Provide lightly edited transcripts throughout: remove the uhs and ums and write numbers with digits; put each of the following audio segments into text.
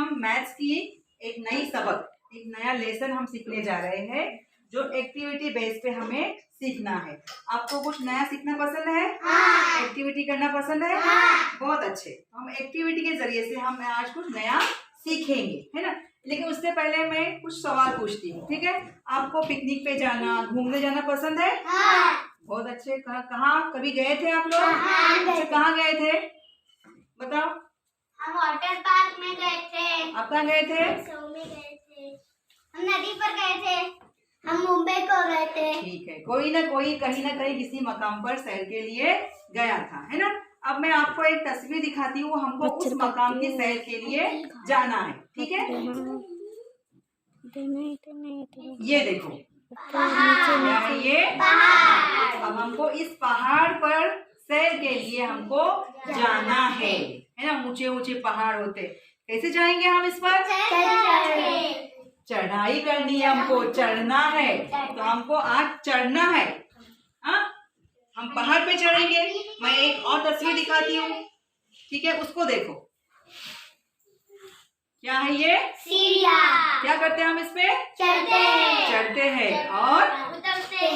हम मैथ्स की एक नई सबक, एक नया लेसन हम सीखने जा रहे हैं जो एक्टिविटी बेस पे हमें सीखना है। आपको कुछ नया सीखना पसंद है? हाँ। एक्टिविटी करना पसंद है? हाँ। बहुत अच्छे। हम एक्टिविटी के जरिए से हम आज कुछ नया सीखेंगे, है ना। लेकिन उससे पहले मैं कुछ सवाल पूछती हूँ, ठीक है। आपको पिकनिक पे जाना, घूमने जाना पसंद है? हाँ। बहुत अच्छे। कहाँ कभी गए थे आप लोग? हाँ। अच्छा, कहाँ गए थे बताओ? हम वाटर पार्क में गए थे। आप कहाँ गए थे? हम में गए थे। हम नदी पर गए थे। हम मुंबई को गए थे। ठीक है, कोई ना कोई कहीं ना कहीं किसी मकाम पर सैर के लिए गया था, है ना। अब मैं आपको एक तस्वीर दिखाती हूँ, हमको उस मकाम की सैर के लिए जाना है, ठीक है। ये देखो, क्या है ये? अब हमको इस पहाड़ पर सैर के लिए हमको जाना है ना। ऊंचे ऊंचे पहाड़ होते, कैसे जाएंगे हम इस पर? चढ़ाई करनी है, हमको चढ़ना है। तो हमको आज चढ़ना है। हाँ, हम पहाड़ पे चढ़ेंगे। मैं एक और तस्वीर दिखाती हूँ, ठीक है, उसको देखो। क्या है ये? सीढ़ियाँ। क्या करते हैं हम इस पे? चढ़ते हैं और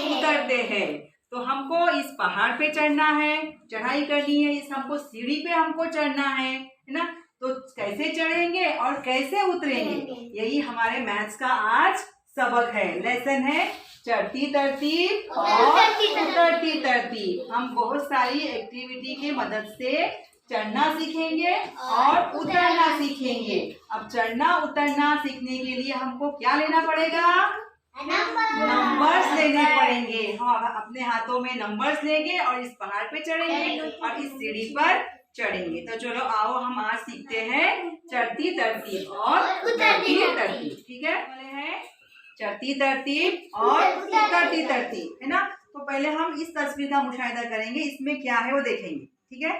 उतरते हैं। तो हमको इस पहाड़ पे चढ़ना है, चढ़ाई करनी है। इस हमको सीढ़ी पे हमको चढ़ना है ना। तो कैसे चढ़ेंगे और कैसे उतरेंगे, यही हमारे मैथ्स का आज सबक है, लेसन है। चढ़ती तरतीब और उतरती तरतीब। हम बहुत सारी एक्टिविटी के मदद से चढ़ना सीखेंगे और उतरना सीखेंगे। अब चढ़ना उतरना सीखने के लिए हमको क्या लेना पड़ेगा? नंबर्स लेने पड़ेंगे। हम अपने हाथों में नंबर्स लेंगे और इस पहाड़ पे चढ़ेंगे और इस सीढ़ी पर चढ़ेंगे। तो चलो आओ हम आज सीखते हैं चढ़ती तरतीब और उतरती तरतीब, ठीक है। चढ़ती तरतीब और उतरती तरतीब, है ना। तो पहले हम इस तस्वीर का मुशाहिदा करेंगे, इसमें क्या है वो देखेंगे, ठीक है।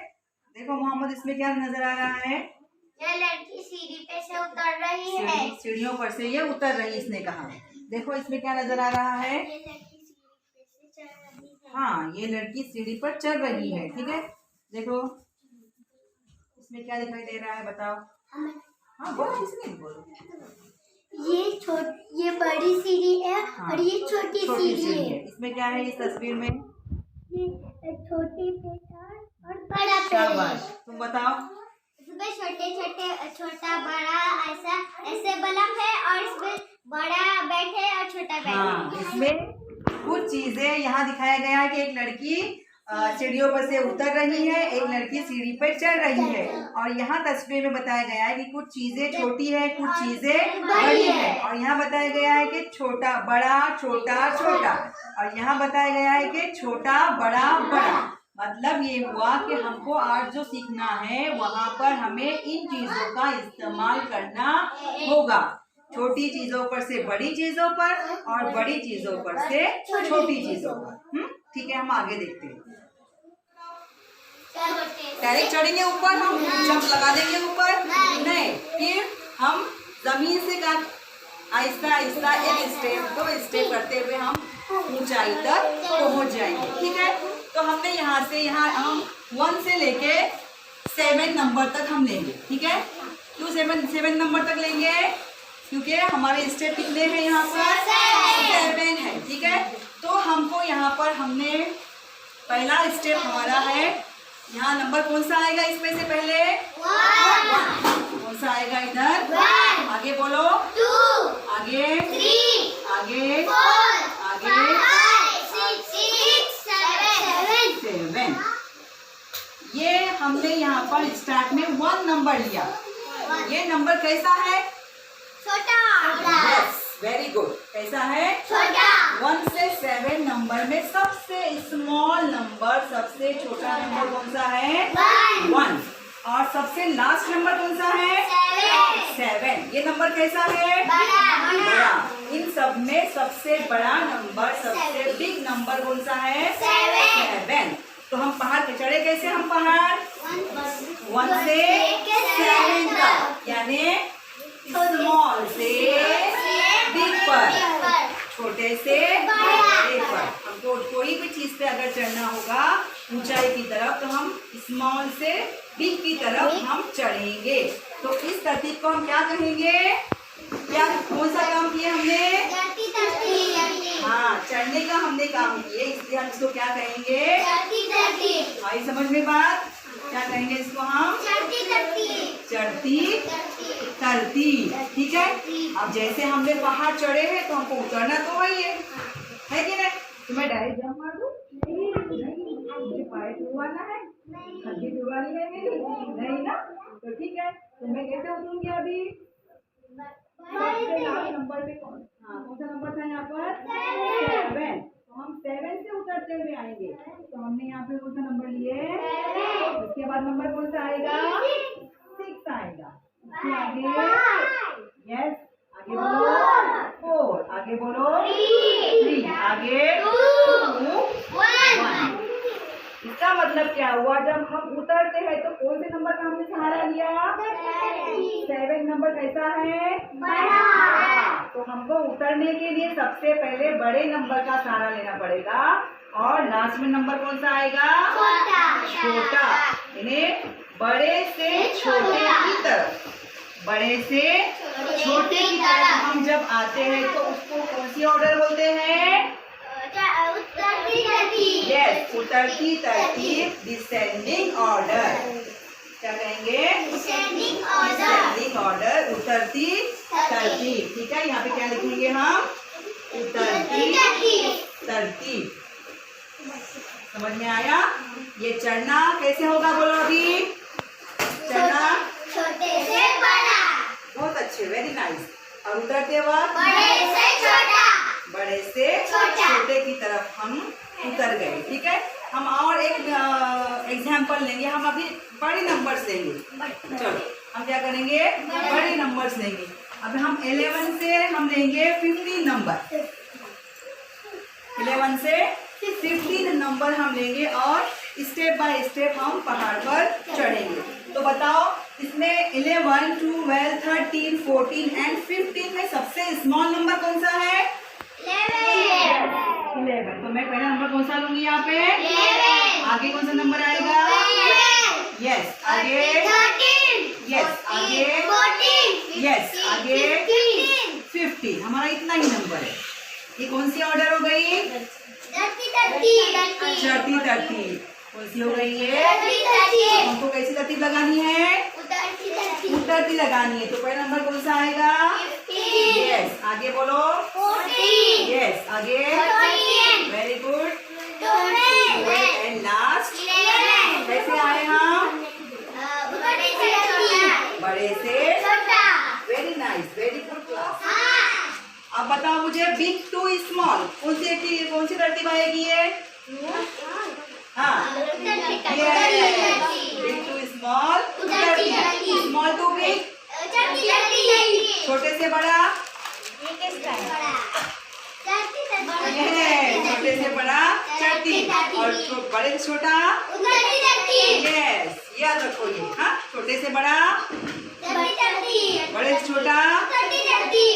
देखो मोहम्मद, इसमें क्या नजर आ रहा है? ये लड़की सीढ़ी पे से उतर रही है। सीढ़ियों पर से ये उतर रही है, इसने कहा। देखो इसमें क्या नजर आ रहा है? हाँ, ये लड़की सीढ़ी पर चढ़ रही है, ठीक है। देखो इसमें क्या दिखाई दे रहा है, बताओ। हाँ बोलो, किसने बोलो। ये बड़ी सीढ़ी है। हाँ, और ये छोटी सीढ़ी है। इसमें क्या है इस तस्वीर में? ये छोटी पेड़ और बड़ा पेड़। तुम बताओ। इसमें छोटा बड़ा ऐसे बलम है और इसमें बड़ा बेड है और छोटा बेड। हाँ, इसमें कुछ चीजें यहाँ दिखाया गया है कि एक लड़की सीढ़ियों पर से उतर रही है, एक लड़की सीढ़ी पर चढ़ रही है। और यहाँ तस्वीर में बताया गया है कि कुछ चीजें छोटी है, कुछ चीजें बड़ी है। और यहाँ बताया गया है कि छोटा बड़ा, छोटा छोटा। और यहाँ बताया गया है कि छोटा बड़ा बड़ा। मतलब ये हुआ कि हमको आज जो सीखना है वहाँ पर हमें इन चीजों का इस्तेमाल करना होगा। छोटी चीजों पर से बड़ी चीजों पर और बड़ी चीजों पर से छोटी चीजों पर। ठीक है, हम आगे देखते हैं। डायरेक्ट चढ़ेंगे ऊपर, हम जंप लगा देंगे ऊपर नहीं। फिर हम जमीन से आहिस्ता आहिस्ता एक स्टेप दो स्टेप करते हुए हम ऊंचाई तक पहुंच जाएंगे, ठीक है। तो हमने यहाँ से हम 1 से लेके 7 नंबर तक हम लेंगे, ठीक है। क्यों 7 नंबर तक लेंगे? क्योंकि हमारे स्टेप कितने हैं यहाँ पर? 7 है, ठीक है। तो हमको यहाँ पर हमने पहला स्टेप हमारा है, यहाँ नंबर कौन सा आएगा इसमें से पहले? 1। कौन सा आएगा इधर? 1। आगे बोलो। 2। आगे 3। आगे 4। आगे 5 6 7। ये हमने यहाँ पर स्टार्ट में 1 नंबर लिया। ये नंबर कैसा है? छोटा। Yes, very good. कैसा है? छोटा। 1 से 7 नंबर में सबसे स्मॉल नंबर, सबसे छोटा नंबर कौन सा है? 1। और सबसे लास्ट नंबर कौन सा है? 7। ये नंबर कैसा है? बड़ा। इन सब में सबसे बड़ा नंबर, सबसे बिग नंबर कौन सा है? 7। तो हम पहाड़ पे चढ़े कैसे? हम पहाड़ 1 से 7 तक, यानी स्मॉल से बिग पर, छोटे से बड़े पर। हमको कोई भी चीज पे अगर चढ़ना होगा ऊंचाई की तरफ तो हम स्मॉल से बिग की तरफ हम चढ़ेंगे। तो इस तरतीब को हम क्या कहेंगे? क्या कौन सा काम किया हमने? हाँ, चढ़ने का हमने काम किया, इसलिए हम इसको क्या कहेंगे? आई समझ में बात? क्या कहेंगे इसको हम? चढ़ती तरतीब। ठीक है। अब जैसे हमने पहाड़ चढ़े हैं तो हमको उतरना तो वही है कि नहीं? तो मैं डायरेक्ट जंप मार दूं? मुझे पाए टूटवाना है, हड्डी टूटवानी है मेरी, नहीं ना? तो ठीक है, तो मैं कैसे उतरूंगी अभी? सबसे लास्ट नंबर पे कौन सा नंबर था यहाँ पर? 7। तो हम 7 से उतरते हुए आएंगे। तो हमने यहाँ पे कौन सा नंबर लिए? उसके बाद नंबर कौन सा आएगा? 6 आएगा। उसके आगे यस, आगे बोलो 4, आगे बोलो 3, आगे 2, 1। इसका मतलब क्या हुआ? जब हम उतरते हैं तो कौन से नंबर का हमने सहारा लिया? 7 नंबर कैसा है? बड़ा। तो हमको उतरने के लिए सबसे पहले बड़े नंबर का सहारा लेना पड़ेगा और लास्ट में नंबर कौन सा आएगा? छोटा। यानी बड़े से छोटे की तरफ, बड़े से छोटे की तरफ हम जब आते हैं तो उसको कौन सी ऑर्डर बोलते हैं? यस, उतरती तरतीब, डिसेंडिंग ऑर्डर। क्या कहेंगे? डिसेंडिंग ऑर्डर, उतरती तरतीब। ठीक है, यहाँ पे क्या लिखेंगे हम? उतरती तरतीब। समझ में आया? ये चढ़ना कैसे होगा बोलो अभी? चढ़ना छोटे से बड़ा, बहुत अच्छे, वेरी नाइस। और उतरते वक्त बड़े से छोटा, बड़े से छोटे की तरफ हम उतर गए। ठीक है, हम और एक एग्जाम्पल लेंगे। हम अभी बड़े नंबर्स लेंगे। चलो हम क्या करेंगे? बड़े नंबर्स लेंगे। अभी हम 11 से हम लेंगे 15 नंबर। 11 से 15 नंबर हम लेंगे और स्टेप बाय स्टेप हम पहाड़ पर चढ़ेंगे। तो बताओ इसमें 11, 12, 13, 14 एंड 15 में सबसे स्मॉल नंबर कौन सा है? 11। तो मैं पहला नंबर कौन सा लूंगी यहाँ पे? 11। आगे कौन सा नंबर आएगा? यस, आगे 13, यस, आगे 14, यस, आगे 50। हमारा इतना ही नंबर है। ये कौन सी ऑर्डर हो गई? चढ़ती तरतीब। कौन सी हो गई ये? हमको कैसी तरतीब लगानी है? उतरती लगानी है। तो पहला नंबर कौन सा आएगा? यस, आगे बोलो 14, यस, आगे 13, वेरी गुड 12 एंड लास्ट 11। कैसे आए हम? बड़े से छोटा, बड़े से छोटा। Very nice, very good class. अब बताओ मुझे बिग टू स्मॉल कौन सी तरतीब आएगी ये? हाँ, big to small, small to big, छोटे से बड़ा, छोटे से बड़ा चढ़ती और बड़े से छोटा। यस, याद रखो ये। हाँ, छोटे से बड़ा, बड़े से छोटा।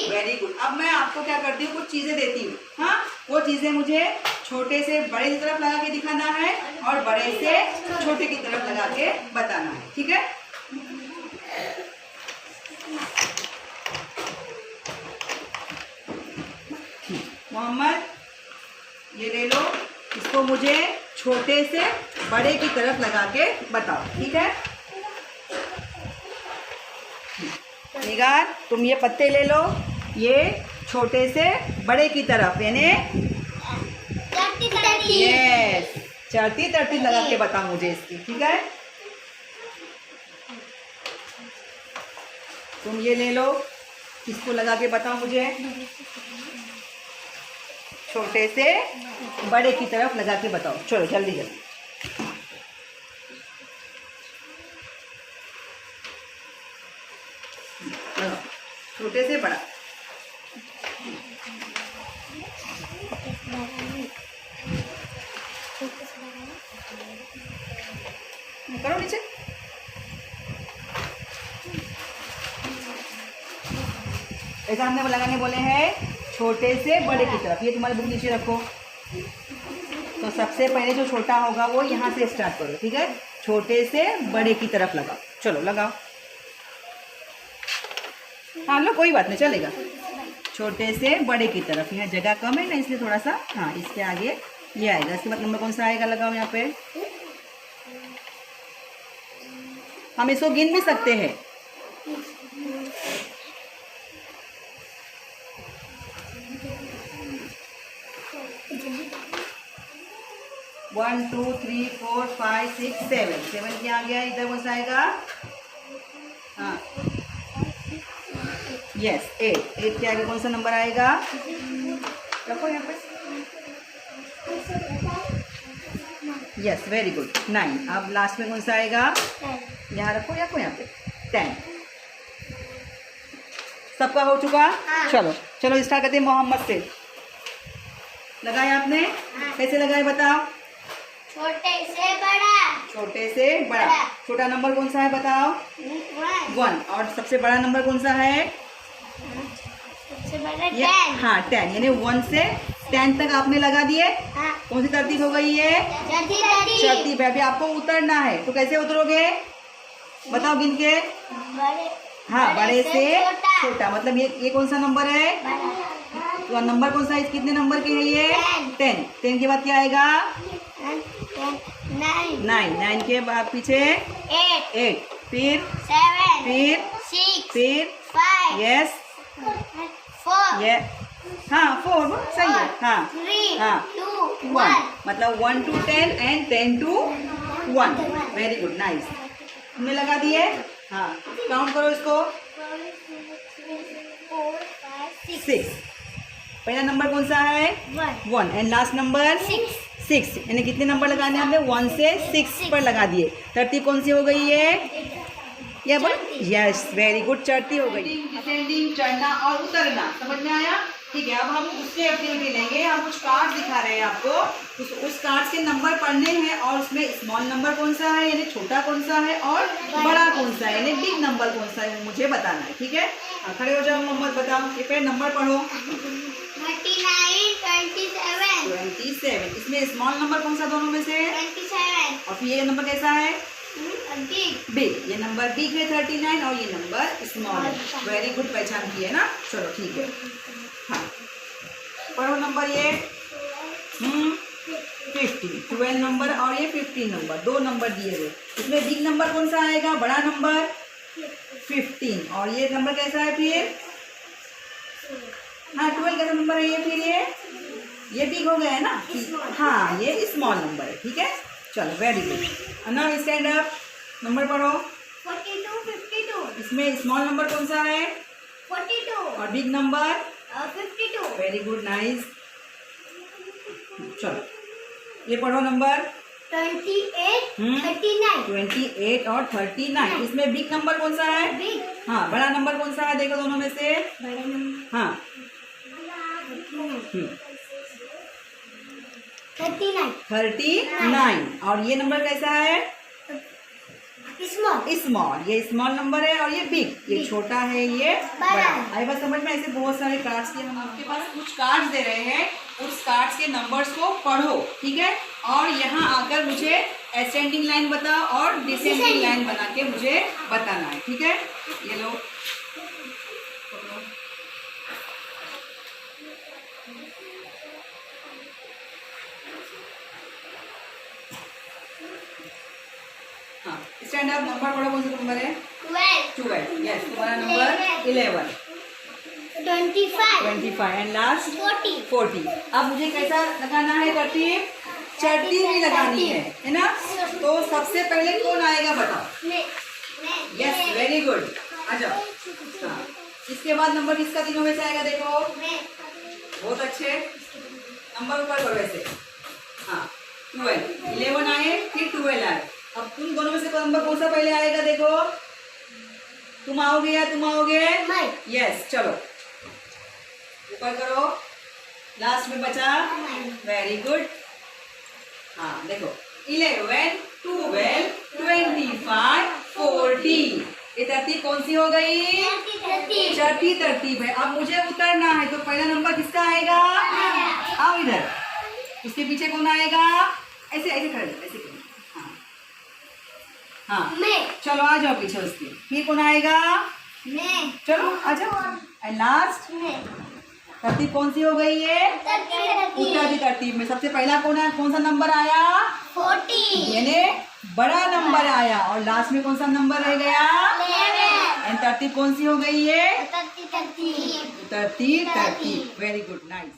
Very good. अब मैं आपको क्या करती हूँ, कुछ चीजें देती हूँ। हाँ, वो चीजें मुझे छोटे से बड़े की तरफ लगा के दिखाना है और बड़े से छोटे की तरफ लगा के बताना है। ठीक है? मोहम्मद ये ले लो, इसको मुझे छोटे से बड़े की तरफ लगा के बताओ। ठीक है? निगार तुम ये पत्ते ले लो, ये छोटे से बड़े की तरफ यानी यस चढ़ती तरतीब लगा के बता मुझे इसकी। ठीक है? तुम ये ले लो, इसको लगा के बताओ मुझे छोटे से बड़े की तरफ लगा के बताओ। चलो जल्दी जल्दी। छोटे से बड़ा। करो नीचे। ऐसा हमने लगाने बोले हैं छोटे से बड़े की तरफ। ये तुम्हारी बुक नीचे रखो। तो सबसे पहले जो छोटा होगा वो यहाँ से स्टार्ट करो। ठीक है? छोटे से बड़े की तरफ लगाओ। चलो लगाओ। हाँ लो कोई बात नहीं, चलेगा। छोटे से बड़े की तरफ, यहाँ जगह कम है ना इसलिए थोड़ा सा, हाँ इसके आगे ये आएगा। इसके बाद नंबर कौन सा आएगा, लगाओ यहाँ पे। हम इसको गिन भी सकते हैं। One two three four five six seven, seven क्या आ गया, इधर कौन सा आएगा, हाँ यस एट, एट के आगे कौन सा नंबर आएगा, रखो यहाँ पे, यस वेरी गुड, नाइन। अब लास्ट में कौन सा आएगा, यहाँ रखो यहाँ पे, टेन। सबका हो चुका, चलो चलो स्टार्ट करते हैं मोहम्मद से। लगाया आपने, कैसे लगाए बताओ, छोटे से बड़ा, छोटे से बड़ा। छोटा नंबर कौन सा है बताओ, वन। और सबसे बड़ा नंबर कौन सा है, सबसे बड़ा ये, 10। हाँ 10, यानी 1 से 10 तक आपने लगा दिए। हाँ। कौन सी तरतीब हो गई है, तरतीब है। अभी आपको उतरना है, तो कैसे उतरोगे बताओ गिन के, बड़े, हाँ बड़े से छोटा, मतलब ये कौन सा नंबर है, तो नंबर कौन सा है, कितने नंबर के है ये, 10। 10 के बाद क्या आएगा, 9, 9 के बाद पीछे 8, फिर 7, फिर 6, फिर 5, यस 4, ये, हाँ 4 सही है, हाँ 3, हाँ 2, 1, 1। मतलब 1 to 10 and 10 to 1। Very good, nice. हमने लगा दिए, हाँ काउंट करो इसको, 4, 5, 6। पहला नंबर कौन सा है, 1 एंड लास्ट नंबर 6, यानी कितने नंबर लगाने हैं हमने, 1 से 6 पर लगा दिए। तरतीब कौन सी हो गई है, ये बोल, यस वेरी गुड, चढ़ती हो गई। असेंडिंग, चढ़ना और उतरना, समझ में आया, ठीक है। अब हम उससे एक्टिविटी लेंगे, हम कुछ कार्ड दिखा रहे हैं आपको, उस कार्ड के नंबर पढ़ने हैं और उसमें स्मॉल नंबर कौन सा है यानी छोटा कौन सा है और बड़ा कौन सा है यानी बिग नंबर कौन सा है, मुझे बताना है, ठीक है। खड़े हो जाओ मोहम्मद, बताओ ये पे नंबर पढ़ो। 39, 27, इसमें स्मॉल नंबर कौन सा दोनों में से, 27, और फिर ये नंबर कैसा है, बिग, बिग, ये नंबर बिग है 39 और ये नंबर स्मॉल है। वेरी गुड, पहचान की है ना, चलो ठीक है। हाँ पढ़ो नंबर ये, 15, 12 नंबर और ये 15 नंबर, दो नंबर दिए गए। इसमें बिग नंबर कौन सा आएगा, बड़ा नंबर 15, और ये नंबर कैसा है फिर, हाँ 12 कैसा नंबर है ये, फिर ये बिग हो गया है ना, हाँ ये स्मॉल नंबर है, ठीक है। चलो very good, now stand up, number पढ़ो। 42, 52, इसमें स्मॉल नंबर कौन सा है, 42, और big number 52, very good, nice. चलो ये पढ़ो नंबर 28, 39, 28 और 39। इसमें बिग नंबर कौन सा है, बिग, हाँ बड़ा नंबर कौन सा है, देखो दोनों में से, बड़े नंबर, हाँ 39, और ये नंबर कैसा है, स्मॉल, स्मॉल, ये स्मॉल नंबर है और ये बिग, ये छोटा है ये बड़ा। आई बात समझ में, ऐसे बहुत सारे कार्ड्स के हम आपके पास कुछ कार्ड्स दे रहे हैं, उस कार्ड्स के नंबर्स को पढ़ो, ठीक है। और यहाँ आकर मुझे असेंडिंग लाइन बताओ और डिसेंडिंग लाइन बना के मुझे बताना है, ठीक है। ये लो, हाँ स्टैंड अप, नंबर पढ़ो, कौन सा नंबर है, 12, यस तुम्हारा नंबर 11, 25 एंड लास्ट 40। अब मुझे कैसा लगाना है तरतीब, चढ़ती हुई लगानी है ना। तो सबसे पहले कौन आएगा बताओ, यस वेरी गुड, आ जाओ। हाँ इसके बाद नंबर किसका तीनों में से आएगा, देखो बहुत अच्छे, नंबर ऊपर करो ऐसे, हाँ 12, 11 आए फिर 12 आए। अब तुम दोनों में से नंबर कौन सा पहले आएगा, देखो तुम आओगे या तुम आओगे, यस चलो ऊपर करो, लास्ट में बचा, वेरी गुड। हाँ देखो 11, 12, 25, 40, ये तरतीब कौन सी हो गई, चौथी तरतीब है। अब मुझे उतरना है, तो पहला नंबर किसका आएगा, आओ इधर, उसके पीछे कौन आएगा, ऐसे ऐसे खड़े, ऐसे खड़े, हाँ हाँ चलो आ जाओ पीछे उसके, फिर कौन आएगा, मैं चलो आ जाओ। एंड लास्ट तरतीब कौन सी हो गई है? उत्तरादी तरतीब में सबसे पहला कौन सा नंबर आया? 40 यानी बड़ा नंबर आया। और लास्ट में कौन सा नंबर रह गया? 11 एंड तरतीब कौन सी हो गई है? तरतीब तरतीब। Very good, nice.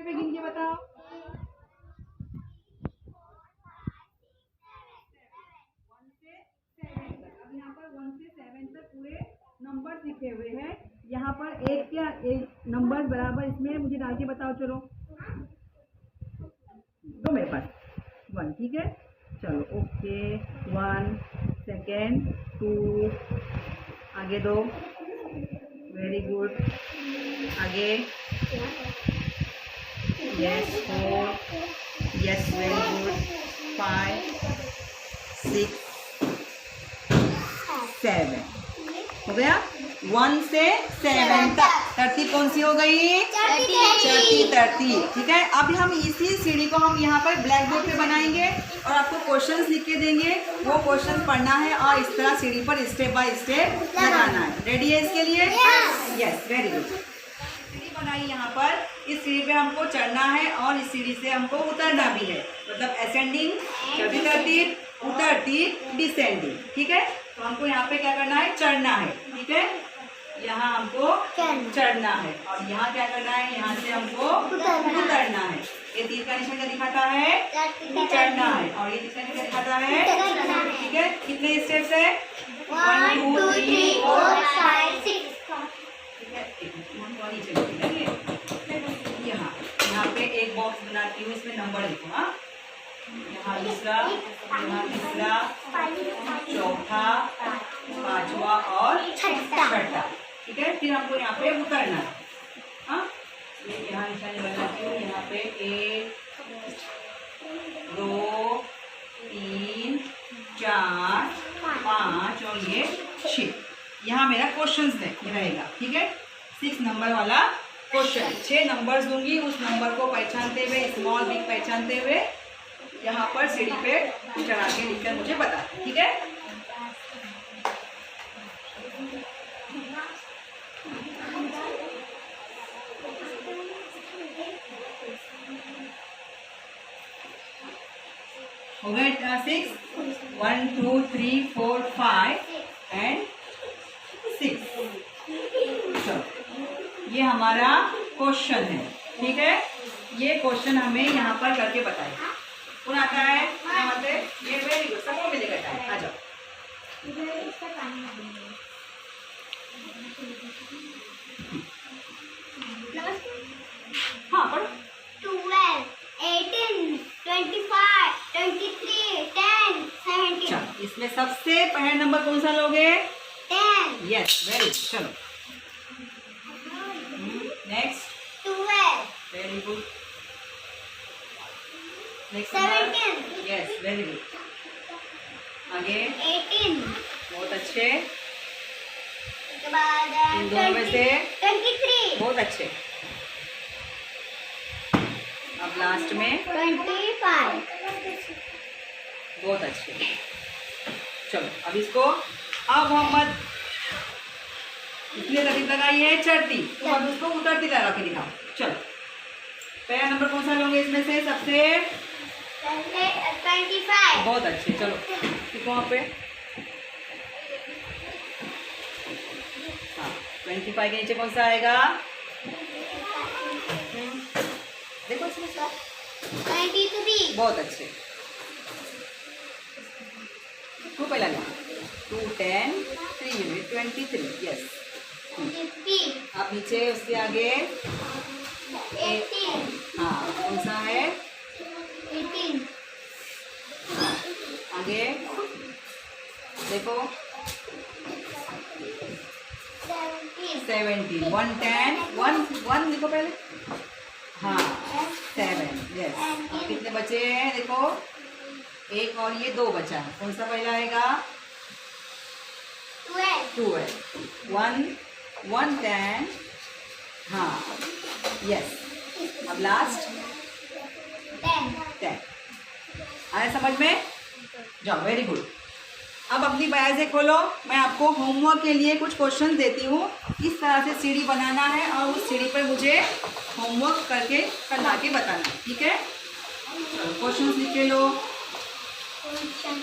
गिन के बताओ। अब यहाँ पर 1 से 7 तक पूरे नंबर लिखे हुए हैं। यहाँ पर एक नंबर बराबर इसमें मुझे डाल के बताओ। चलो दो मेरे पास 1, ठीक है। चलो ओके, 1 सेकेंड 2 आगे दो, वेरी गुड, आगे यस 4, यस वेरी गुड, 5 6 7 हो गया। 1 से 7 तक तरतीब कौन सी हो गई? चढ़ती तरतीब, ठीक है। अब हम इसी सीढ़ी को हम यहाँ पर ब्लैक बोर्ड पे बनाएंगे और आपको क्वेश्चंस लिख के देंगे। वो क्वेश्चंस पढ़ना है और इस तरह सीढ़ी पर स्टेप बाय स्टेप लगाना है। रेडी है इसके लिए? Yes, very good. सीढ़ी बनाई यहाँ पर। इस सीढ़ी पे हमको चढ़ना है और इस सीढ़ी से हमको उतरना भी है। मतलब असेंडिंग चढ़ती तरतीब, उतरती डिसेंडिंग, ठीक है। तो हमको यहाँ पे क्या करना है? चढ़ना है, ठीक है। यहाँ हमको चढ़ना है और यहाँ क्या करना है? यहाँ से हमको उतरना है। ये तीर का निशान क्या दिखाता है? चढ़ना है। और ये निशान क्या दिखाता है? ठीक है। कितने स्टेप्स है? 1 2 3 4 5 6। ठीक है। यहाँ पे एक बॉक्स बनाती हूँ, इसमें नंबर लिखो। हाँ, यहाँ दूसरा, यहाँ तीसरा, चौथा, पांचवा और छठा, ठीक है। फिर हमको यहाँ पे उतरना है। हाँ, ये यहाँ निशानी बनाती हूँ। यहाँ पे 1 2 3 4 5 और ये 6। यहाँ मेरा क्वेश्चन रहेगा, ठीक है। 6 नंबर वाला क्वेश्चन। 6 नंबर्स दूंगी, उस नंबर को पहचानते हुए, स्मॉल बिग पहचानते हुए यहाँ पर सीढ़ी पे चढ़ा के लिखकर मुझे बता, ठीक है। हो गए 6, 1 2 3 4 5 एंड 6। चलो, ये हमारा क्वेश्चन है, ठीक है। ये क्वेश्चन हमें यहाँ पर करके बताए। कौन आता है? ये वेरी गुड, सबको मिलेगा टाइम। आ जाओ। हाँ पढ़ो। 12 18 25 23 10 17। इसमें सबसे पहला नंबर कौन सा लोगे? 10। Yes, very good. चलो next 12 very good. Next 17। Yes, very good. आगे 18। बहुत अच्छे। उसके बाद इन दोनों में से 23। बहुत अच्छे। अब लास्ट में 25। बहुत अच्छे। चलो अब इसको, अब मोहम्मद इसलिए तरतीब लगाई है चढ़ती, तो अब उसको उतरती लगा के दिखाओ। चलो पहला नंबर कौन सा लोगे इसमें से? सबसे 25। बहुत अच्छे। चलो देखो वहाँ पे। हाँ, 25 के नीचे कौन सा आएगा? देखो इसमें सा 23। बहुत अच्छे। 2 पहला लिखो। 2 10 3 यूनिट 23। यस। 50। अब नीचे उसके आगे 18। हाँ, कौन सा है? 18। हाँ, आगे देखो 17। 1 10 1 देखो पहले। हाँ 7। यस। अब कितने बचे हैं? देखो 1 और ये 2 बचा है। कौन सा पहला आएगा? 12। 1 10। हाँ यस। अब लास्ट 10। 10 आया समझ में? जाओ, वेरी गुड। अब अपनी बयाज़ें खोलो। मैं आपको होमवर्क के लिए कुछ क्वेश्चन देती हूँ, किस तरह से सीढ़ी बनाना है और उस सीढ़ी पर मुझे होमवर्क करके कल आके बताना है, ठीक है? क्वेश्चन लिख के लो। क्वेश्चन